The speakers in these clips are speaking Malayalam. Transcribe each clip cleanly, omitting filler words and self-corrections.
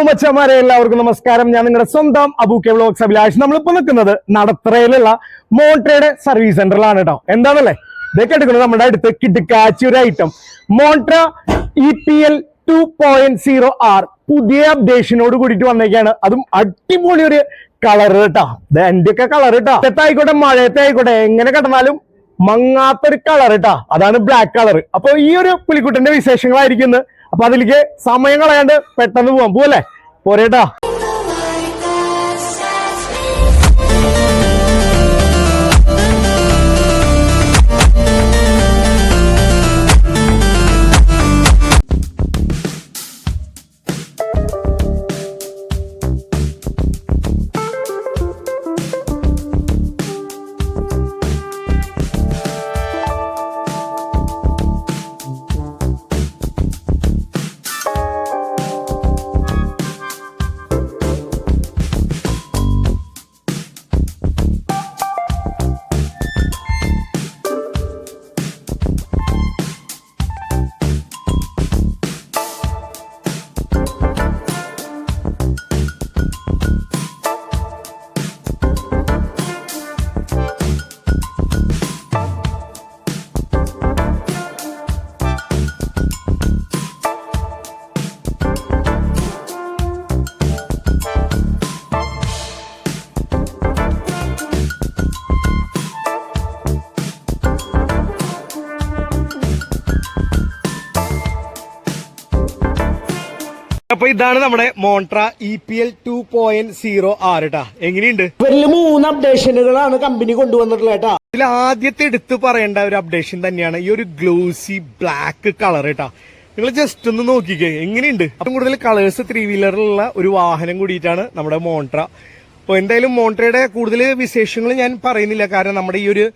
മച്ചന്മാരെ, എല്ലാവർക്കും നമസ്കാരം. ഞാൻ നിങ്ങളുടെ സ്വന്തം അബൂക്കെ വ്ലോഗ്സ് അഭിലാഷ്. നമ്മളിപ്പോ നിൽക്കുന്നത് നടത്തറയിലുള്ള മോൺട്രയുടെ സർവീസ് സെന്ററിലാണ് കേട്ടോ. എന്താണല്ലേ ഇതൊക്കെ എടുക്കുന്നത് നമ്മുടെ അടുത്ത് കിടക്കാച്ചി ഒരു ഐറ്റം മോൺട്ര EPL 2.0R പുതിയ അപ്ഡേഷനോട് കൂടിയിട്ട് വന്നേക്കാണ്. അതും അടിപൊളി ഒരു കളർ കേട്ടോ. എന്റെ ഒക്കെ കളർ കേട്ടോ. ആയിക്കോട്ടെ മഴയത്തെ ആയിക്കോട്ടെ എങ്ങനെ കിടന്നാലും മങ്ങാത്തൊരു കളർ കേട്ടാ, അതാണ് ബ്ലാക്ക് കളർ. അപ്പൊ ഈ ഒരു പുലിക്കുട്ടന്റെ വിശേഷങ്ങളായിരിക്കും. അപ്പൊ അതിലേക്ക് സമയം കളയാണ്ട് പെട്ടെന്ന് പോവല്ലേ പോരേട്ടാ. അപ്പൊ ഇതാണ് നമ്മുടെ മോൺട്ര EPL 2.0R ട്ടാ. എങ്ങനെയുണ്ട്? വലിയ 3 അപ്ഡേഷനുകളാണ് കമ്പനി കൊണ്ടുവന്നിട്ടുള്ളത് കേട്ടാ. ഇതിൽ ആദ്യത്തെ എടുത്തു പറയേണ്ട ഒരു അപ്ഡേഷൻ തന്നെയാണ് ഈ ഒരു ഗ്ലോസി ബ്ലാക്ക് കളർ കേട്ടാ. നിങ്ങൾ ജസ്റ്റ് ഒന്ന് നോക്കിക്കേ എങ്ങനെയുണ്ട്. ഏറ്റവും കൂടുതൽ കളേഴ്സ് 3 വീലറിലുള്ള ഒരു വാഹനം കൂടിയിട്ടാണ് നമ്മുടെ മോൺട്ര. അപ്പൊ എന്തായാലും മോൺട്രയുടെ കൂടുതൽ വിശേഷങ്ങൾ ഞാൻ പറയുന്നില്ല, കാരണം നമ്മുടെ ഈ ഒരു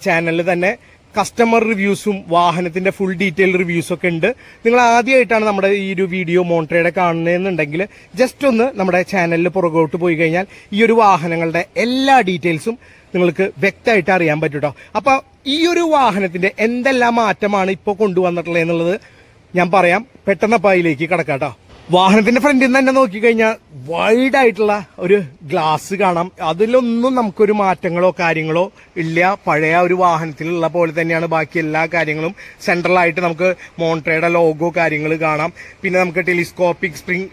ചാനലിൽ തന്നെ കസ്റ്റമർ റിവ്യൂസും വാഹനത്തിന്റെ ഫുൾ ഡീറ്റെയിൽ റിവ്യൂസും ഒക്കെ ഉണ്ട്. നിങ്ങൾ ആദ്യമായിട്ടാണ് നമ്മുടെ ഈ ഒരു വീഡിയോ മോൺട്രയുടെ കാണുന്നതെന്നുണ്ടെങ്കിൽ ജസ്റ്റ് ഒന്ന് നമ്മുടെ ചാനലിൽ പുറകോട്ട് പോയി കഴിഞ്ഞാൽ ഈ ഒരു വാഹനങ്ങളുടെ എല്ലാ ഡീറ്റെയിൽസും നിങ്ങൾക്ക് വ്യക്തമായിട്ട് അറിയാൻ പറ്റും കേട്ടോ. അപ്പൊ ഈ ഒരു വാഹനത്തിന്റെ എന്തെല്ലാം മാറ്റമാണ് ഇപ്പോൾ കൊണ്ടുവന്നിട്ടുള്ളത് എന്നുള്ളത് ഞാൻ പറയാം. പെട്ടെന്ന് അപ്പം അതിലേക്ക് കിടക്കാം കേട്ടോ. വാഹനത്തിന്റെ ഫ്രണ്ടിൽ നിന്ന് തന്നെ നോക്കിക്കഴിഞ്ഞാൽ വൈഡ് ആയിട്ടുള്ള ഒരു ഗ്ലാസ് കാണാം. അതിലൊന്നും നമുക്കൊരു മാറ്റങ്ങളോ കാര്യങ്ങളോ ഇല്ല. പഴയ ഒരു വാഹനത്തിലുള്ള പോലെ തന്നെയാണ് ബാക്കി എല്ലാ കാര്യങ്ങളും. സെൻട്രലായിട്ട് നമുക്ക് മോൺട്രയുടെ ലോഗോ കാര്യങ്ങൾ കാണാം. പിന്നെ നമുക്ക് ടെലിസ്കോപ്പിക് സ്പ്രിംഗ്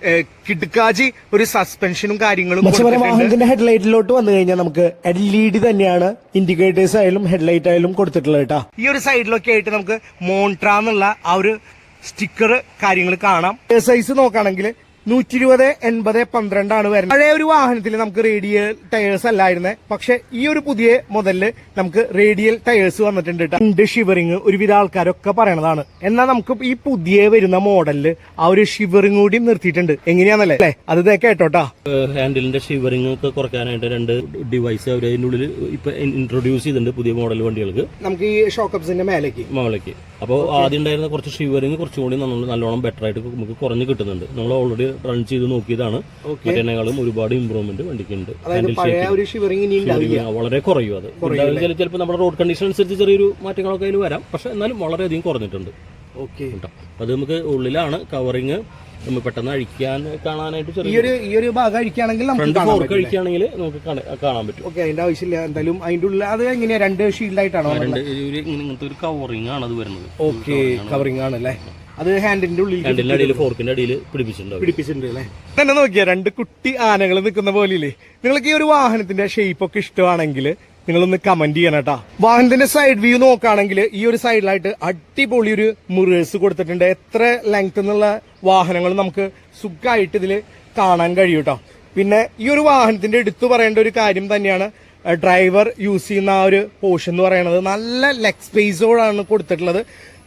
കിടക്കാച്ചി ഒരു സസ്പെൻഷനും കാര്യങ്ങളും. വാഹനത്തിന്റെ ഹെഡ്ലൈറ്റിലോട്ട് വന്നു കഴിഞ്ഞാൽ നമുക്ക് LED തന്നെയാണ് ഇൻഡിക്കേറ്റേഴ്സ് ആയാലും ഹെഡ്ലൈറ്റ് ആയാലും കൊടുത്തിട്ടുള്ളത് കേട്ടോ. ഈ ഒരു സൈഡിലൊക്കെ ആയിട്ട് നമുക്ക് മോൺട്ര എന്നുള്ള ആ ഒരു സ്റ്റിക്കർ കാര്യങ്ങൾ കാണാം. സൈസ് നോക്കുകയാണെങ്കിൽ 120/80/12 വരുന്നത്. പഴയ ഒരു വാഹനത്തിൽ നമുക്ക് റേഡിയൽ ടയേഴ്സ് അല്ലായിരുന്നേ, പക്ഷെ ഈ ഒരു പുതിയ മോഡലില് നമുക്ക് റേഡിയൽ ടയേഴ്സ് വന്നിട്ടുണ്ട്. രണ്ട് ഷിവറിങ് ഒരുവിധ ആൾക്കാരൊക്കെ പറയണതാണ്. എന്നാൽ നമുക്ക് ഈ പുതിയ വരുന്ന മോഡലില് ആ ഒരു ഷിവറിങ് കൂടി നിർത്തിയിട്ടുണ്ട്. എങ്ങനെയാണല്ലേ അല്ലേ? അത് കേട്ടോട്ടാ. ഹാൻഡിലിന്റെ ഷിവറിങ് ഒക്കെ കുറയ്ക്കാനായിട്ട് 2 ഡിവൈസ് അവർ അതിനുള്ളിൽ ഇപ്പൊ ഇൻട്രൊഡ്യൂസ് ചെയ്തിട്ടുണ്ട് പുതിയ മോഡൽ വണ്ടികൾക്ക്. നമുക്ക് ഈ ഷോക്കപ്സിന്റെ മേലേക്ക് അപ്പോൾ ആദ്യം ഉണ്ടായിരുന്ന കുറച്ച് ഷിവറിങ് കുറച്ചുകൂടി നല്ലോണം ബെറ്റർ ആയിട്ട് നമുക്ക് കുറഞ്ഞ് കിട്ടുന്നുണ്ട്. നമ്മൾ ഓൾറെഡി റൺ ചെയ്ത് നോക്കിയതാണ്. മറ്റേനേക്കാളും ഒരുപാട് ഇമ്പ്രൂവ്മെന്റ് വണ്ടിക്കുണ്ട്. വളരെ കുറയും. അത് ചിലപ്പോൾ നമ്മുടെ റോഡ് കണ്ടീഷൻ അനുസരിച്ച് ചെറിയൊരു മാറ്റങ്ങളൊക്കെ അതിൽ വരാം, പക്ഷെ എന്നാലും വളരെയധികം കുറഞ്ഞിട്ടുണ്ട്. അത് നമുക്ക് ഉള്ളിലാണ് കവറിങ്. പെട്ടെന്ന് അഴിക്കാൻ കാണാനായിട്ട് ഈ ഒരു ഭാഗം അഴിക്കുകയാണെങ്കിൽ കഴിക്കുകയാണെങ്കിൽ നമുക്ക് കാണാൻ പറ്റും. ഓക്കെ, അതിന്റെ ആവശ്യമില്ല. എന്തായാലും അതിന്റെ ഉള്ളിൽ അത് എങ്ങനെയാ 2 ഷീൽഡായിട്ടാണോ? ഇങ്ങനത്തെ ഒരു കവറിംഗ് ആണ് അത് വരുന്നത്. ഓക്കെ, കവറിംഗ് ആണല്ലേ. അത് ഹാൻഡിന്റെ ഉള്ളിൽ ഫോർക്കിന്റെ അടിയിൽ പിടിപ്പിച്ചിട്ടുണ്ട് അല്ലേ. തന്നെ നോക്കിയാ 2 കുട്ടി ആനകൾ നിൽക്കുന്ന പോലെയില്ലേ. നിങ്ങൾക്ക് ഈ ഒരു വാഹനത്തിന്റെ ഷേപ്പ് ഒക്കെ ഇഷ്ടമാണെങ്കിൽ നിങ്ങളൊന്ന് കമന്റ് ചെയ്യണം കേട്ടാ. വാഹനത്തിന്റെ സൈഡ് വ്യൂ നോക്കുകയാണെങ്കിൽ ഈ ഒരു സൈഡിലായിട്ട് അടിപൊളി ഒരു മിറേഴ്സ് കൊടുത്തിട്ടുണ്ട്. എത്ര ലെങ്ത് എന്നുള്ള വാഹനങ്ങൾ നമുക്ക് സുഖമായിട്ട് ഇതിൽ കാണാൻ കഴിയും കേട്ടോ. പിന്നെ ഈ ഒരു വാഹനത്തിന്റെ എടുത്തു പറയേണ്ട ഒരു കാര്യം തന്നെയാണ് ഡ്രൈവർ യൂസ് ചെയ്യുന്ന ആ ഒരു പോർഷൻ എന്ന് പറയുന്നത് നല്ല ലെഗ് സ്പേസോടാണ് കൊടുത്തിട്ടുള്ളത്.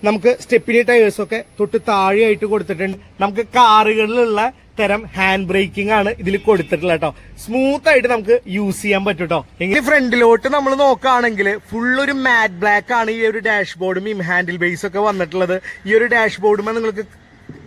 നമുക്ക് സ്റ്റെപ്പിനി ടയേഴ്സൊക്കെ തൊട്ട് താഴെയായിട്ട് കൊടുത്തിട്ടുണ്ട്. നമുക്ക് കാറുകളിലുള്ള തരം ഹാൻഡ് ബ്രേക്കിംഗ് ആണ് ഇതിൽ കൊടുത്തിട്ടുള്ളത് കേട്ടോ. സ്മൂത്ത് ആയിട്ട് നമുക്ക് യൂസ് ചെയ്യാൻ പറ്റും കേട്ടോ. എങ്ങനെ ഫ്രണ്ടിലോട്ട് നമ്മൾ നോക്കുകയാണെങ്കിൽ ഫുൾ ഒരു മാറ്റ് ബ്ലാക്ക് ആണ് ഈ ഒരു ഡാഷ്ബോർഡും ഈ ഹാൻഡിൽ ബേസ് ഒക്കെ വന്നിട്ടുള്ളത്. ഈ ഒരു ഡാഷ്ബോർഡും നിങ്ങൾക്ക്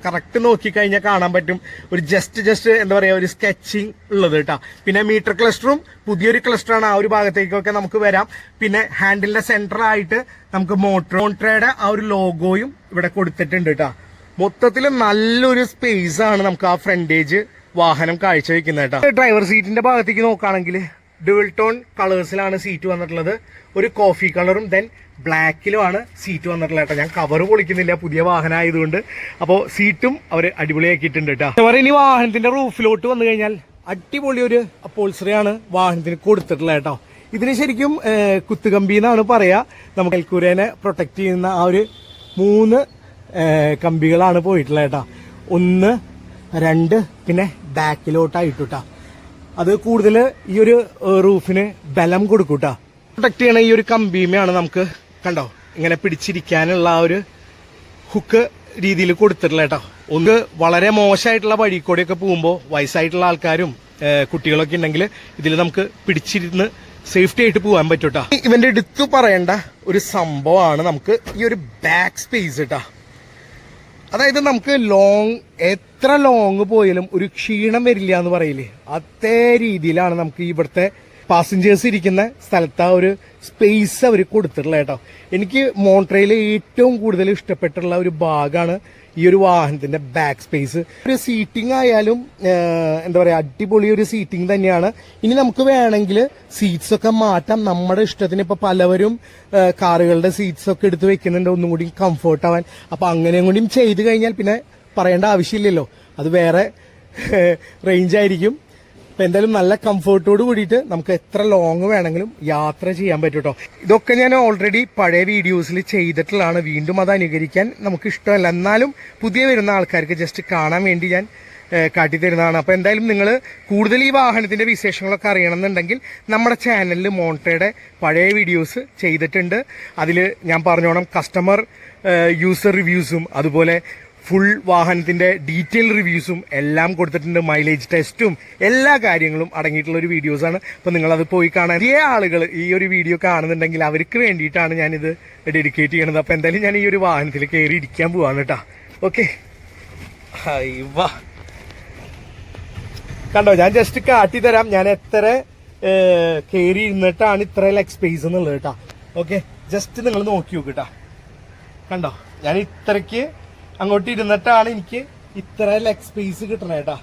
കറക്റ്റ് നോക്കിക്കഴിഞ്ഞാൽ കാണാൻ പറ്റും ഒരു ജസ്റ്റ് എന്താ പറയാ ഒരു സ്കെച്ചിങ് ഉള്ളത് കേട്ടോ. പിന്നെ മീറ്റർ ക്ലസ്റ്ററും പുതിയൊരു ക്ലസ്റ്ററാണ്, ആ ഒരു ഭാഗത്തേക്കൊക്കെ നമുക്ക് വരാം. പിന്നെ ഹാൻഡിലിന്റെ സെന്റർ ആയിട്ട് നമുക്ക് മോൺട്രയുടെ ആ ഒരു ലോഗോയും ഇവിടെ കൊടുത്തിട്ടുണ്ട് കേട്ടോ. മൊത്തത്തിൽ നല്ലൊരു സ്പേസ് ആണ് നമുക്ക് ആ ഫ്രണ്ടേജ് വാഹനം കാഴ്ചവെക്കുന്നത് കേട്ടോ. ഡ്രൈവർ സീറ്റിന്റെ ഭാഗത്തേക്ക് നോക്കുകയാണെങ്കിൽ ഡുവൽ ടോൺ കളേഴ്സിലാണ് സീറ്റ് വന്നിട്ടുള്ളത്. ഒരു കോഫി കളറും ദെൻ ബ്ലാക്കിലുമാണ് സീറ്റ് വന്നിട്ടുള്ളത് കേട്ടോ. ഞാൻ കവർ പൊളിക്കുന്നില്ല, പുതിയ വാഹനം ആയതുകൊണ്ട്. അപ്പോൾ സീറ്റും അവർ അടിപൊളിയാക്കിയിട്ടുണ്ട് കേട്ടോ. ഇനി വാഹനത്തിന്റെ റൂഫിലോട്ട് വന്നു കഴിഞ്ഞാൽ അടിപൊളി ഒരു അപ്പോൾസറിയാണ് വാഹനത്തിന് കൊടുത്തിട്ടുള്ളത് കേട്ടോ. ഇതിന് ശരിക്കും കുത്തുകമ്പി എന്നാണ് പറയാ. നമുക്ക് അൽക്കൂരേനെ പ്രൊട്ടക്ട് ചെയ്യുന്ന ആ ഒരു 3 കമ്പികളാണ് പോയിട്ടുള്ളത് കേട്ടോ. 1, 2 പിന്നെ ബാക്കിലോട്ടായിട്ടാ. അത് കൂടുതൽ ഈ ഒരു റൂഫിന് ബലം കൊടുക്കൂട്ടാ. പ്രൊട്ടക്ട് ചെയ്യണ ഈ ഒരു കമ്പിയുമാണ് നമുക്ക് കണ്ടോ ഇങ്ങനെ പിടിച്ചിരിക്കാനുള്ള ആ ഒരു ഹുക്ക് രീതിയിൽ കൊടുത്തിട്ടുള്ള കേട്ടോ. ഒന്ന് വളരെ മോശമായിട്ടുള്ള വഴി കൂടെയൊക്കെ പോകുമ്പോൾ വയസ്സായിട്ടുള്ള ആൾക്കാരും കുട്ടികളൊക്കെ ഉണ്ടെങ്കിൽ ഇതിൽ നമുക്ക് പിടിച്ചിരുന്ന് സേഫ്റ്റി ആയിട്ട് പോകാൻ പറ്റൂട്ടാ. ഇവന്റെ എടുത്തു പറയേണ്ട ഒരു സംഭവമാണ് നമുക്ക് ഈ ഒരു ബാക്ക് സ്പേസ് കേട്ടാ. അതായത് നമുക്ക് എത്ര ലോങ് പോയാലും ഒരു ക്ഷീണം വരില്ല എന്ന് പറയില്ലേ, അതേ രീതിയിലാണ് നമുക്ക് ഇവിടുത്തെ പാസഞ്ചേഴ്സ് ഇരിക്കുന്ന സ്ഥലത്ത് ആ ഒരു സ്പേസ് അവർ കൊടുത്തിട്ടുള്ളത് കേട്ടോ. എനിക്ക് മോൺട്രയിൽ ഏറ്റവും കൂടുതൽ ഇഷ്ടപ്പെട്ടുള്ള ഒരു ഭാഗമാണ് ഈ ഒരു വാഹനത്തിന്റെ ബാക്ക് സ്പേസ്. ഒരു സീറ്റിംഗ് ആയാലും എന്താ പറയാ അടിപൊളി ഒരു സീറ്റിംഗ് തന്നെയാണ്. ഇനി നമുക്ക് വേണമെങ്കിൽ സീറ്റ്സ് ഒക്കെ മാറ്റാം നമ്മുടെ ഇഷ്ടത്തിന്. ഇപ്പൊ പലവരും കാറുകളുടെ സീറ്റ്സ് ഒക്കെ എടുത്ത് വെക്കുന്നുണ്ട് ഒന്നും കൂടി കംഫർട്ട് ആവാൻ. അപ്പൊ അങ്ങനെയും കൂടിയും ചെയ്ത് കഴിഞ്ഞാൽ പിന്നെ പറയേണ്ട ആവശ്യമില്ലല്ലോ, അത് വേറെ റേഞ്ച് ആയിരിക്കും. അപ്പൊ എന്തായാലും നല്ല കംഫർട്ടോട് കൂടിയിട്ട് നമുക്ക് എത്ര ലോങ് വേണമെങ്കിലും യാത്ര ചെയ്യാൻ പറ്റും കേട്ടോ. ഇതൊക്കെ ഞാൻ ഓൾറെഡി പഴയ വീഡിയോസിൽ ചെയ്തിട്ടുള്ളതാണ്, വീണ്ടും അത് അനുകരിക്കാൻ നമുക്ക് ഇഷ്ടമല്ല. എന്നാലും പുതിയ വരുന്ന ആൾക്കാർക്ക് ജസ്റ്റ് കാണാൻ വേണ്ടി ഞാൻ കാട്ടിത്തരുന്നതാണ്. അപ്പോൾ എന്തായാലും നിങ്ങൾ കൂടുതൽ ഈ വാഹനത്തിന്റെ വിശേഷങ്ങളൊക്കെ അറിയണമെന്നുണ്ടെങ്കിൽ നമ്മുടെ ചാനലിൽ മോൺട്രയുടെ പഴയ വീഡിയോസ് ചെയ്തിട്ടുണ്ട്. അതിൽ ഞാൻ പറഞ്ഞോണം കസ്റ്റമർ യൂസർ റിവ്യൂസും അതുപോലെ ഫുൾ വാഹനത്തിന്റെ ഡീറ്റെയിൽ റിവ്യൂസും എല്ലാം കൊടുത്തിട്ടുണ്ട്. മൈലേജ് ടെസ്റ്റും എല്ലാ കാര്യങ്ങളും അടങ്ങിയിട്ടുള്ള ഒരു വീഡിയോസാണ്. അപ്പോൾ നിങ്ങളത് പോയി കാണാൻ ഈ ആളുകൾ ഈ ഒരു വീഡിയോ കാണുന്നുണ്ടെങ്കിൽ അവർക്ക് വേണ്ടിയിട്ടാണ് ഞാനിത് ഡെഡിക്കേറ്റ് ചെയ്യണത്. അപ്പോൾ എന്തായാലും ഞാൻ ഈ ഒരു വാഹനത്തിൽ കയറി ഇരിക്കാൻ പോവാണ് കേട്ടോ. ഓക്കെ, കണ്ടോ ഞാൻ ജസ്റ്റ് കാട്ടി തരാം ഞാൻ എത്ര കയറി ഇരുന്നിട്ടാണ് ഇത്ര ലെഗ് സ്പേസ് എന്നുള്ളത് കേട്ടോ. ഓക്കെ, ജസ്റ്റ് നിങ്ങൾ നോക്കി നോക്ക് കേട്ടോ. കണ്ടോ ഞാൻ ഇത്രയ്ക്ക് അങ്ങോട്ട് ഇരുന്നിട്ടാണ് എനിക്ക് ഇത്ര ലെഗ് സ്പേസ് കിട്ടണേ കേട്ടാ.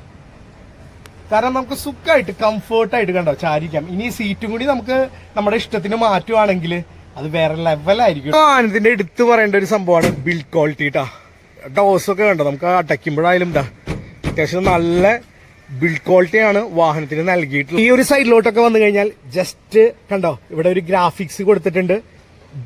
കാരണം നമുക്ക് സുഖമായിട്ട് കംഫർട്ടായിട്ട് കണ്ടോ ചാരിക്കാം. ഇനി സീറ്റും കൂടി നമുക്ക് നമ്മുടെ ഇഷ്ടത്തിന് മാറ്റുവാണെങ്കിൽ അത് വേറെ ലെവലായിരിക്കും. അതിന്റെ എടുത്തു പറയേണ്ട ഒരു സംഭവമാണ് ബിൽഡ് ക്വാളിറ്റി കേട്ടാ. ഡോസൊക്കെ കണ്ടോ നമുക്ക് അടയ്ക്കുമ്പോഴായാലും ഇതാ അത്യാവശ്യം നല്ല ബിൽഡ് ക്വാളിറ്റിയാണ് വാഹനത്തിന് നൽകിയിട്ടുള്ളത്. ഈ ഒരു സൈഡിലോട്ടൊക്കെ വന്നു കഴിഞ്ഞാൽ ജസ്റ്റ് കണ്ടോ ഇവിടെ ഒരു ഗ്രാഫിക്സ് കൊടുത്തിട്ടുണ്ട്.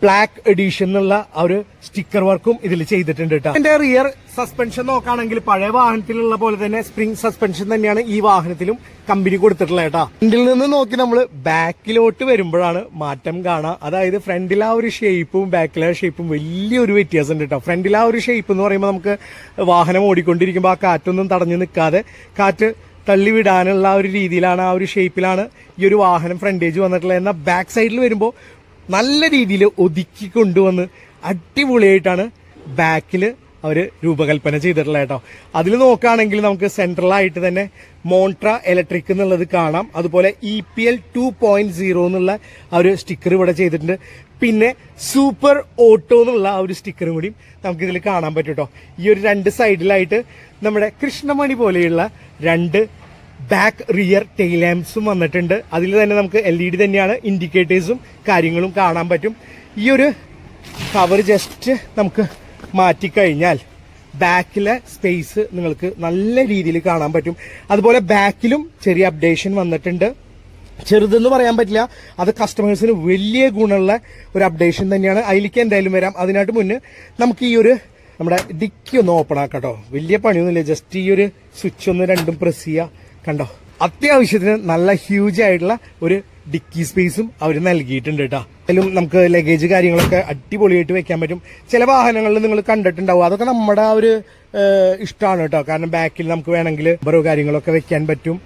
ബ്ലാക്ക് എഡിഷൻ എന്നുള്ള ആ ഒരു സ്റ്റിക്കർ വർക്കും ഇതിൽ ചെയ്തിട്ടുണ്ട് കേട്ടോ. എന്റെ റിയർ സസ്പെൻഷൻ നോക്കുകയാണെങ്കിൽ പഴയ വാഹനത്തിലുള്ള പോലെ തന്നെ സ്പ്രിംഗ് സസ്പെൻഷൻ തന്നെയാണ് ഈ വാഹനത്തിലും കമ്പനി കൊടുത്തിട്ടുള്ളത് കേട്ടോ. ഫ്രണ്ടിൽ നിന്ന് നോക്കി നമ്മൾ ബാക്കിലോട്ട് വരുമ്പോഴാണ് മാറ്റം കാണാം. അതായത് ഫ്രണ്ടിലെ ആ ഒരു ഷേപ്പും ബാക്കിലെ ഷേപ്പും വലിയൊരു വ്യത്യാസം ഉണ്ട് കേട്ടോ. ഫ്രണ്ടിലെ ആ ഒരു ഷേപ്പ് എന്ന് പറയുമ്പോൾ നമുക്ക് വാഹനം ഓടിക്കൊണ്ടിരിക്കുമ്പോൾ ആ കാറ്റൊന്നും തടഞ്ഞു നിൽക്കാതെ കാറ്റ് തള്ളിവിടാനുള്ള ആ ഒരു രീതിയിലാണ്, ആ ഒരു ഷേപ്പിലാണ് ഈ ഒരു വാഹനം ഫ്രണ്ടേജ് വന്നിട്ടുള്ളത്. എന്നാൽ ബാക്ക് സൈഡിൽ വരുമ്പോൾ നല്ല രീതിയിൽ ഒതുക്കി കൊണ്ടുവന്ന് അടിപൊളിയായിട്ടാണ് ബാക്കിൽ അവർ രൂപകൽപ്പന ചെയ്തിട്ടുള്ളത് കേട്ടോ. അതിൽ നോക്കുകയാണെങ്കിൽ നമുക്ക് സെൻട്രലായിട്ട് തന്നെ മോൺട്ര ഇലക്ട്രിക് എന്നുള്ളത് കാണാം. അതുപോലെ EPL 2.0 എന്നുള്ള ആ ഒരു സ്റ്റിക്കർ ഇവിടെ ചെയ്തിട്ടുണ്ട്. പിന്നെ സൂപ്പർ ഓട്ടോ എന്നുള്ള ആ ഒരു സ്റ്റിക്കറും കൂടി നമുക്കിതിൽ കാണാൻ പറ്റും കേട്ടോ. ഈ ഒരു 2 സൈഡിലായിട്ട് നമ്മുടെ കൃഷ്ണമണി പോലെയുള്ള 2 ബാക്ക് റിയർ ടെയിൽ ലാംപ്സും വന്നിട്ടുണ്ട്. അതിൽ തന്നെ നമുക്ക് LED തന്നെയാണ്, ഇൻഡിക്കേറ്റേഴ്സും കാര്യങ്ങളും കാണാൻ പറ്റും. ഈ ഒരു കവർ ജസ്റ്റ് നമുക്ക് മാറ്റിക്കഴിഞ്ഞാൽ ബാക്കിലെ സ്പേസ് നിങ്ങൾക്ക് നല്ല രീതിയിൽ കാണാൻ പറ്റും. അതുപോലെ ബാക്കിലും ചെറിയ അപ്ഡേഷൻ വന്നിട്ടുണ്ട്. ചെറുതെന്ന് പറയാൻ പറ്റില്ല, അത് കസ്റ്റമേഴ്സിന് വലിയ ഗുണമുള്ള ഒരു അപ്ഡേഷൻ തന്നെയാണ്. അതിലേക്ക് എന്തായാലും വരാം. അതിനായിട്ട് മുന്നേ നമുക്ക് ഈ ഒരു നമ്മുടെ ഡിക്കി ഒന്ന് ഓപ്പൺ ആക്കാം കേട്ടോ. വലിയ പണിയൊന്നുമില്ല, ജസ്റ്റ് ഈ ഒരു സ്വിച്ച് ഒന്ന് രണ്ടും പ്രസ് ചെയ്യുക. കണ്ടോ അത്യാവശ്യത്തിന് നല്ല ഹ്യൂജ് ആയിട്ടുള്ള ഒരു ഡിക്കി സ്പേസും അവർ നൽകിയിട്ടുണ്ട് കേട്ടോ. അതിലും നമുക്ക് ലഗേജ് കാര്യങ്ങളൊക്കെ അടിപൊളിയായിട്ട് വെക്കാൻ പറ്റും. ചില വാഹനങ്ങളിൽ നിങ്ങൾ കണ്ടിട്ടുണ്ടാവും, അതൊക്കെ നമ്മുടെ ആ ഒരു ഇഷ്ടമാണ് കേട്ടോ. കാരണം ബാക്കിൽ നമുക്ക് വേണമെങ്കിൽ ബറോ കാര്യങ്ങളൊക്കെ വെക്കാൻ പറ്റും.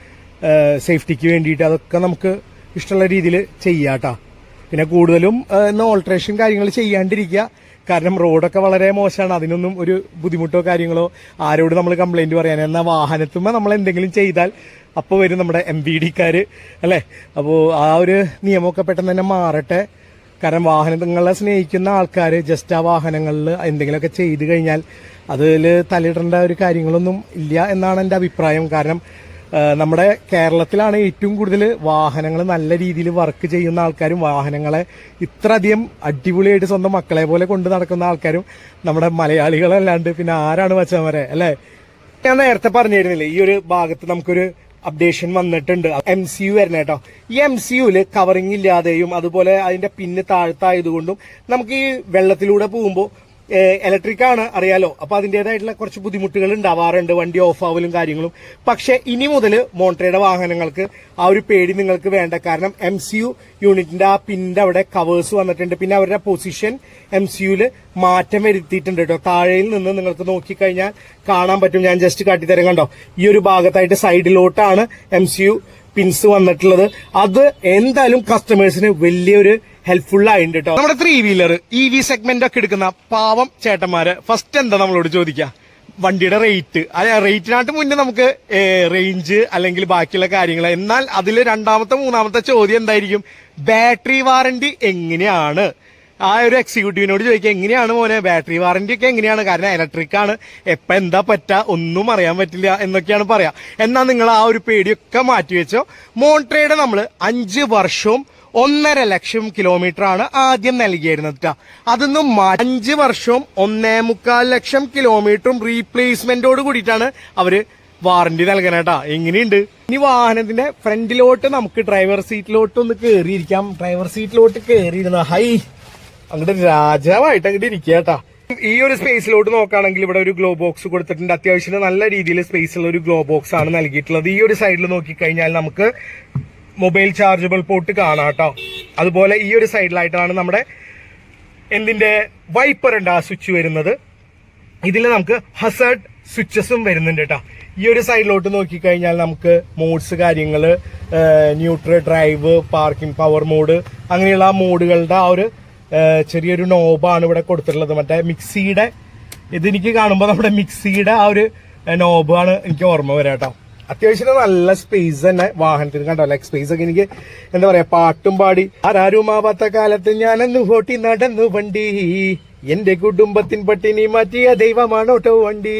സേഫ്റ്റിക്ക് വേണ്ടിയിട്ട് അതൊക്കെ നമുക്ക് ഇഷ്ടമുള്ള രീതിയിൽ ചെയ്യാം കേട്ടോ. പിന്നെ കൂടുതലും ഓൾട്രേഷൻ കാര്യങ്ങൾ ചെയ്യാണ്ടിരിക്കുക. കാരണം റോഡൊക്കെ വളരെ മോശമാണ്. അതിനൊന്നും ഒരു ബുദ്ധിമുട്ടോ കാര്യങ്ങളോ ആരോട് നമ്മൾ കംപ്ലൈന്റ് പറയാൻ. എന്നാൽ വാഹനത്തുമ്പോൾ നമ്മൾ എന്തെങ്കിലും ചെയ്താൽ അപ്പോൾ വരും നമ്മുടെ MVD-ക്കാർ അല്ലേ. അപ്പോൾ ആ ഒരു നിയമമൊക്കെ പെട്ടെന്ന് തന്നെ മാറട്ടെ. കാരണം വാഹനങ്ങളെ സ്നേഹിക്കുന്ന ആൾക്കാർ ജസ്റ്റ് ആ വാഹനങ്ങളിൽ എന്തെങ്കിലുമൊക്കെ ചെയ്തു കഴിഞ്ഞാൽ അതിൽ തലയിടേണ്ട ഒരു കാര്യങ്ങളൊന്നും ഇല്ല എന്നാണ് എൻ്റെ അഭിപ്രായം. കാരണം നമ്മുടെ കേരളത്തിലാണ് ഏറ്റവും കൂടുതൽ വാഹനങ്ങൾ നല്ല രീതിയിൽ വർക്ക് ചെയ്യുന്ന ആൾക്കാരും വാഹനങ്ങളെ ഇത്രയധികം അടിപൊളിയായിട്ട് സ്വന്തം മക്കളെ പോലെ കൊണ്ട് നടക്കുന്ന ആൾക്കാരും നമ്മുടെ മലയാളികളല്ലാണ്ട് പിന്നെ ആരാണ് വച്ചവരെ അല്ലേ? ഞാൻ നേരത്തെ പറഞ്ഞിരുന്നില്ലേ ഈ ഒരു ഭാഗത്ത് നമുക്കൊരു അപ്ഡേഷൻ വന്നിട്ടുണ്ട്. MCU വരണ കേട്ടോ. ഈ MCUല് കവറിങ് ഇല്ലാതെയും അതുപോലെ അതിന്റെ പിന്ന് താഴ്ത്തായതുകൊണ്ടും നമുക്ക് ഈ വെള്ളത്തിലൂടെ പോകുമ്പോൾ ഇലക്ട്രിക് ആണ് അറിയാലോ, അപ്പൊ അതിന്റേതായിട്ടുള്ള കുറച്ച് ബുദ്ധിമുട്ടുകൾ ഉണ്ടാവാറുണ്ട്, വണ്ടി ഓഫ് ആവലും കാര്യങ്ങളും. പക്ഷെ ഇനി മുതൽ മോൺട്രയുടെ വാഹനങ്ങൾക്ക് ആ ഒരു പേടി നിങ്ങൾക്ക് വേണ്ട. കാരണം MCU യൂണിറ്റിന്റെ ആ പിന്നിന്റെ അവിടെ കവേഴ്സ് വന്നിട്ടുണ്ട്. പിന്നെ അവരുടെ പൊസിഷൻ MCUല് മാറ്റം വരുത്തിയിട്ടുണ്ട് കേട്ടോ. താഴെയിൽ നിന്ന് നിങ്ങൾക്ക് നോക്കിക്കഴിഞ്ഞാൽ കാണാൻ പറ്റും. ഞാൻ ജസ്റ്റ് കാട്ടിത്തരാം. കണ്ടോ, ഈ ഒരു ഭാഗത്തായിട്ട് സൈഡിലോട്ടാണ് MCU പിൻസ് വന്നിട്ടുള്ളത്. അത് എന്തായാലും കസ്റ്റമേഴ്സിന് വലിയൊരു ഹെൽപ്ഫുൾ ആയിട്ടുണ്ട് കേട്ടോ. നമ്മുടെ 3 വീലർ EV സെഗ്മെന്റ് ഒക്കെ എടുക്കുന്ന പാവം ചേട്ടന്മാര് ഫസ്റ്റ് എന്താ നമ്മളോട് ചോദിക്കുക? വണ്ടിയുടെ റേറ്റ്. റേറ്റിനായിട്ട് മുന്നേ നമുക്ക് റേഞ്ച് അല്ലെങ്കിൽ ബാക്കിയുള്ള കാര്യങ്ങൾ. എന്നാൽ അതിൽ രണ്ടാമത്തെ മൂന്നാമത്തെ ചോദ്യം എന്തായിരിക്കും? ബാറ്ററി വാറണ്ടി എങ്ങനെയാണ്? ആ ഒരു എക്സിക്യൂട്ടീവിനോട് ചോദിക്കുക, എങ്ങനെയാണ് മോനെ ബാറ്ററി വാറന്റി ഒക്കെ എങ്ങനെയാണ്? കാരണം ഇലക്ട്രിക് ആണ്, എപ്പോൾ എന്താ പറ്റുക ഒന്നും അറിയാൻ പറ്റില്ല എന്നൊക്കെയാണ് പറയാ. എന്നാൽ നിങ്ങൾ ആ ഒരു പേടിയൊക്കെ മാറ്റിവെച്ചോ. മോൺട്രയുടെ നമ്മൾ 5 വർഷവും 1.5 ലക്ഷം കിലോമീറ്റർ ആണ് ആദ്യം നൽകിയിരുന്നത്. അതൊന്നും 5 വർഷവും 1.25 ലക്ഷം കിലോമീറ്ററും റീപ്ലേസ്മെന്റോട് കൂടിയിട്ടാണ് അവര് വാറന്റി നൽകാനായിട്ടാ. എങ്ങനെയുണ്ട്? ഇനി വാഹനത്തിന്റെ ഫ്രണ്ടിലോട്ട് നമുക്ക് ഡ്രൈവർ സീറ്റിലോട്ട് ഒന്ന് കയറിയിരിക്കാം. ഡ്രൈവർ സീറ്റിലോട്ട് കയറിയിരുന്ന ഹൈ അങ്ങോട്ട് രാജാവായിട്ട് അങ്ങോട്ട് ഇരിക്കാട്ടാ. ഈ ഒരു സ്പേസിലോട്ട് നോക്കുകയാണെങ്കിൽ ഇവിടെ ഒരു ഗ്ലോ ബോക്സ് കൊടുത്തിട്ടുണ്ട്. അത്യാവശ്യം നല്ല രീതിയിൽ സ്പേസ് ഉള്ള ഒരു ഗ്ലോ ബോക്സ് ആണ് നൽകിയിട്ടുള്ളത്. ഈ ഒരു സൈഡിൽ നോക്കിക്കഴിഞ്ഞാൽ നമുക്ക് മൊബൈൽ ചാർജബിൾ പോർട്ട് കാണാം കേട്ടോ. അതുപോലെ ഈ ഒരു സൈഡിലായിട്ടാണ് നമ്മുടെ എന്തിന്റെ വൈപ്പർ ഉണ്ട് ആ സ്വിച്ച് വരുന്നത്. ഇതിൽ നമുക്ക് ഹസാർഡ് സ്വിച്ചസും വരുന്നുണ്ട് കേട്ടോ. ഈ ഒരു സൈഡിലോട്ട് നോക്കിക്കഴിഞ്ഞാൽ നമുക്ക് മോഡ്സ് കാര്യങ്ങള്, neutral, drive, parking, power mode, അങ്ങനെയുള്ള ആ മോഡുകളുടെ ആ ഒരു ചെറിയൊരു നോബാണ് ഇവിടെ കൊടുത്തിട്ടുള്ളത്. മറ്റേ മിക്സിയുടെ ഇതെനിക്ക് കാണുമ്പോൾ നമ്മുടെ മിക്സിയുടെ ആ ഒരു നോബാണ് എനിക്ക് ഓർമ്മ വരാം കേട്ടോ. അത്യാവശ്യം നല്ല സ്പേസ് തന്നെ വാഹനത്തിന്. കണ്ടോ ലെഗ് സ്പേസ് ഒക്കെ. എനിക്ക് എന്താ പറയാ, പാട്ടും പാടി ആരാരുമാവാത്ത കാലത്ത് ഞാനെന്ന് ഓട്ടി നടന്നു വണ്ടി, എന്റെ കുടുംബത്തിൻ പട്ടിണി മാറ്റിയ ദൈവമാണോട്ടോ വണ്ടി.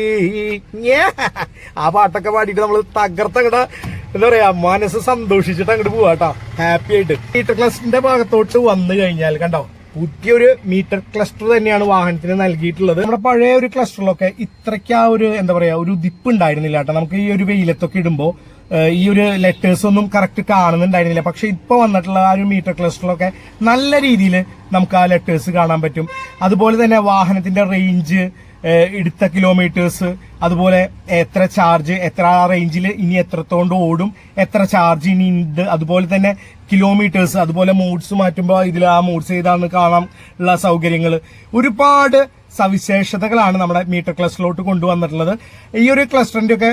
ആ പാട്ടൊക്കെ പാടിയിട്ട് നമ്മൾ തകർത്തങ്ങട എന്താ പറയാ മനസ്സ് സന്തോഷിച്ചിട്ട് അങ്ങോട്ട് പോവാട്ടോ, ഹാപ്പി ആയിട്ട്. മീറ്റർ ക്ലസ്റ്ററിന്റെ ഭാഗത്തോട്ട് വന്നു കഴിഞ്ഞാൽ കണ്ടോ, പുതിയൊരു മീറ്റർ ക്ലസ്റ്റർ തന്നെയാണ് വാഹനത്തിന് നൽകിയിട്ടുള്ളത്. നമ്മുടെ പഴയ ഒരു ക്ലസ്റ്ററിലൊക്കെ ഇത്രയ്ക്ക് ആ ഒരു എന്താ പറയാ ഒരു ദിപ്പ് ഉണ്ടായിരുന്നില്ല കേട്ടോ. നമുക്ക് ഈ ഒരു വെയിലത്തൊക്കെ ഇടുമ്പോൾ ഈ ഒരു ലെറ്റേഴ്സ് ഒന്നും കറക്റ്റ് കാണുന്നുണ്ടായിരുന്നില്ല. പക്ഷെ ഇപ്പൊ വന്നിട്ടുള്ള ആ ഒരു മീറ്റർ ക്ലസ്റ്ററിലൊക്കെ നല്ല രീതിയിൽ നമുക്ക് ആ ലെറ്റേഴ്സ് കാണാൻ പറ്റും. അതുപോലെ തന്നെ വാഹനത്തിന്റെ റേഞ്ച്, എടുത്ത കിലോമീറ്റേഴ്സ്, അതുപോലെ എത്ര ചാർജ്, എത്ര റേഞ്ചിൽ ഇനി എത്രത്തോണ്ട് ഓടും, എത്ര ചാർജ് ഇനി ഉണ്ട്, അതുപോലെ തന്നെ കിലോമീറ്റേഴ്സ്, അതുപോലെ മോഡ്സ് മാറ്റുമ്പോൾ ഇതിൽ ആ മോഡ്സ് ഏതാണെന്ന് കാണാൻ ഉള്ള സൗകര്യങ്ങൾ, ഒരുപാട് സവിശേഷതകളാണ് നമ്മുടെ മീറ്റർ ക്ലസ്റ്ററിലോട്ട് കൊണ്ടുവന്നിട്ടുള്ളത്. ഈ ഒരു ക്ലസ്റ്ററിന്റെ ഒക്കെ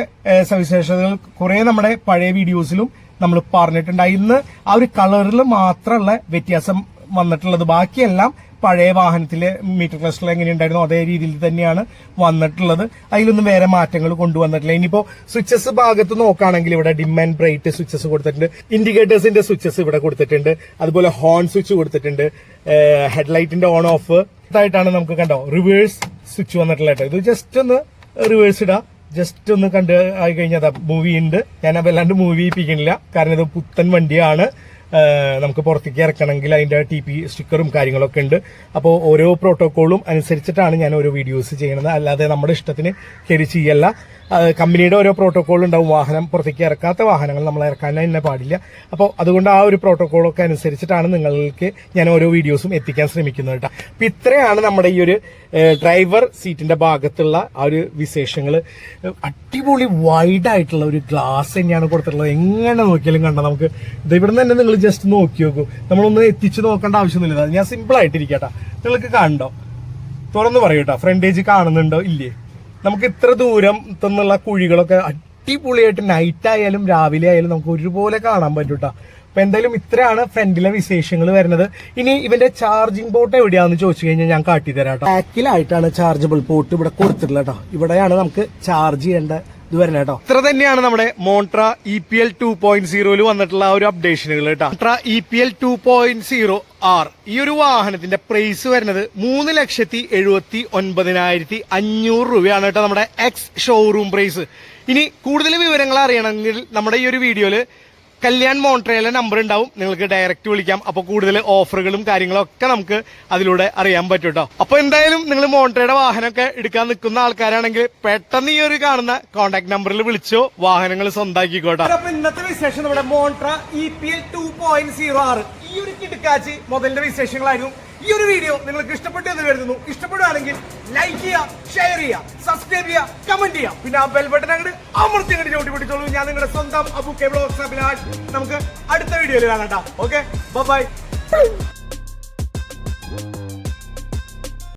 സവിശേഷതകൾ കുറെ നമ്മുടെ പഴയ വീഡിയോസിലും നമ്മൾ പറഞ്ഞിട്ടുണ്ടായി. ഇന്ന് ആ ഒരു കളറിൽ മാത്രമുള്ള വ്യത്യാസം വന്നിട്ടുള്ളത്. ബാക്കിയെല്ലാം പഴയ വാഹനത്തിലെ മീറ്റർ ക്ലസ്റ്ററിൽ എങ്ങനെയുണ്ടായിരുന്നു അതേ രീതിയിൽ തന്നെയാണ് വന്നിട്ടുള്ളത്. അതിലൊന്നും വേറെ മാറ്റങ്ങൾ കൊണ്ടുവന്നിട്ടില്ല. ഇനിയിപ്പോ സ്വിച്ചസ് ഭാഗത്ത് നോക്കുകയാണെങ്കിൽ ഇവിടെ ഡിം ആൻഡ് ബ്രൈറ്റ് സ്വിച്ചസ് കൊടുത്തിട്ടുണ്ട്, ഇൻഡിക്കേറ്റേഴ്സിന്റെ സ്വിച്ചസ് ഇവിടെ കൊടുത്തിട്ടുണ്ട്, അതുപോലെ ഹോൺ സ്വിച്ച് കൊടുത്തിട്ടുണ്ട്, ഹെഡ്ലൈറ്റിന്റെ ഓൺ ഓഫ് ആയിട്ടാണ് നമുക്ക് കണ്ടോ റിവേഴ്സ് സ്വിച്ച് വന്നിട്ടുള്ളത്. ഇത് ജസ്റ്റ് ഒന്ന് റിവേഴ്സ് ഇടാം, ജസ്റ്റ് ഒന്ന് കണ്ട് ആയി കഴിഞ്ഞാൽ മൂവി ഉണ്ട്. ഞാൻ വല്ലാണ്ട് മൂവി ചെയ്യിപ്പിക്കുന്നില്ല, കാരണം ഇത് പുത്തൻ വണ്ടിയാണ്. നമുക്ക് പുറത്തേക്ക് ഇറക്കണമെങ്കിൽ അതിന്റെ TP സ്റ്റിക്കറും കാര്യങ്ങളൊക്കെ ഉണ്ട്. അപ്പോൾ ഓരോ പ്രോട്ടോക്കോളും അനുസരിച്ചിട്ടാണ് ഞാൻ ഓരോ വീഡിയോസ് ചെയ്യുന്നത്. അല്ലാതെ നമ്മുടെ ഇഷ്ടത്തിന് കയറി ചെയ്യല്ല. കമ്പനിയുടെ ഓരോ പ്രോട്ടോക്കോൾ ഉണ്ടാവും. വാഹനം പുറത്തേക്ക് ഇറക്കാത്ത വാഹനങ്ങൾ നമ്മൾ ഇറക്കാൻ തന്നെ പാടില്ല. അപ്പോൾ അതുകൊണ്ട് ആ ഒരു പ്രോട്ടോക്കോളൊക്കെ അനുസരിച്ചിട്ടാണ് നിങ്ങൾക്ക് ഞാൻ ഓരോ വീഡിയോസും എത്തിക്കാൻ ശ്രമിക്കുന്നത് കേട്ടോ. അപ്പൊ ഇത്രയാണ് നമ്മുടെ ഈ ഒരു ഡ്രൈവർ സീറ്റിന്റെ ഭാഗത്തുള്ള ആ ഒരു വിശേഷങ്ങൾ. അടിപൊളി വൈഡ് ആയിട്ടുള്ള ഒരു ഗ്ലാസ് തന്നെയാണ് കൊടുത്തിട്ടുള്ളത്. എങ്ങനെ നോക്കിയാലും കണ്ട നമുക്ക് ഇത് ഇവിടെ നിന്ന് തന്നെ നിങ്ങൾ ജസ്റ്റ് നോക്കി നോക്കൂ. നമ്മളൊന്ന് എത്തിച്ച് നോക്കേണ്ട ആവശ്യമൊന്നുമില്ല. ഞാൻ സിമ്പിൾ ആയിട്ടിരിക്കട്ടാ, നിങ്ങൾക്ക് കണ്ടോ, തുറന്നു പറയൂ കേട്ടോ, ഫ്രണ്ടേജ് കാണുന്നുണ്ടോ ഇല്ലേ. നമുക്ക് ഇത്ര ദൂരം നിന്നുള്ള കുഴികളൊക്കെ അടിപൊളിയായിട്ട് നൈറ്റ് ആയാലും രാവിലെ ആയാലും നമുക്ക് ഒരുപോലെ കാണാൻ പറ്റും കേട്ടോ. അപ്പൊ എന്തായാലും ഇത്രയാണ് ഫ്രണ്ടിലെ വിശേഷങ്ങൾ വരുന്നത്. ഇനി ഇവന്റെ ചാർജിങ് പോർട്ട് എവിടെയാണെന്ന് ചോദിച്ചു കഴിഞ്ഞാൽ ഞാൻ കാട്ടിത്തരാം കേട്ടോ. ബാക്കിലായിട്ടാണ് ചാർജബിൾ പോർട്ട് ഇവിടെ കൊടുത്തിട്ടുള്ളത് കേട്ടോ. ഇവിടെയാണ് നമുക്ക് ചാർജ് ചെയ്യേണ്ട ഇത് വരുന്നത് കേട്ടോ. ഇത്ര തന്നെയാണ് നമ്മുടെ മോൺട്ര EPL 2.0 വന്നിട്ടുള്ള ഒരു അപ്ഡേഷനുകൾ കേട്ടോ. മോൺട്ര EPL 2.0 R ഈ ഒരു വാഹനത്തിന്റെ പ്രൈസ് വരുന്നത് 3,79,500 രൂപയാണ് കേട്ടോ. നമ്മുടെ എക്സ് ഷോറൂം പ്രൈസ്. ഇനി കൂടുതൽ വിവരങ്ങൾ അറിയണമെങ്കിൽ നമ്മുടെ ഈ ഒരു വീഡിയോയില് കല്യാൺ മോൺട്രയിലെ നമ്പർ ഉണ്ടാവും, നിങ്ങൾക്ക് ഡയറക്റ്റ് വിളിക്കാം. അപ്പോൾ കൂടുതൽ ഓഫറുകളും കാര്യങ്ങളും ഒക്കെ നമുക്ക് അതിലൂടെ അറിയാൻ പറ്റും കേട്ടോ. അപ്പോൾ എന്തായാലും നിങ്ങൾ മോൺട്രയുടെ വാഹനമൊക്കെ എടുക്കാൻ നിൽക്കുന്ന ആൾക്കാരാണെങ്കിൽ പെട്ടെന്ന് ഈ ഒരു കാണുന്ന കോൺടാക്ട് നമ്പറിൽ വിളിച്ചോ, വാഹനങ്ങൾ സ്വന്തമാക്കിക്കോട്ടെ. അപ്പൊ ഇന്നത്തെ വിശേഷം നമ്മുടെ മോൺട്ര EPL 2.0R ഈ ഒരു കിടക്കാച്ചി മുതലിന്റെ വിശേഷങ്ങളായിരുന്നു. ഈ ഒരു വീഡിയോ നിങ്ങൾക്ക് ഇഷ്ടപ്പെട്ടു എന്ന് കരുതുന്നു. ഇഷ്ടപ്പെടുകയാണെങ്കിൽ ലൈക്ക് ചെയ്യുക, ഷെയർ ചെയ്യുക, സബ്സ്ക്രൈബ് ചെയ്യുക, കമന്റ് ചെയ്യുക. പിന്നെ ആ ബെൽ ബട്ടൺ അങ്ങോട്ട് അമർത്തി അങ്ങോട്ട് ചോട്ടി പിടിച്ചോളൂ. ഞാൻ നിങ്ങളുടെ സ്വന്തം അബു കെ വ്ലോഗ്സ് അഭിലാഷ്. നമുക്ക് അടുത്ത വീഡിയോയിൽ കാണാം. Okay, by.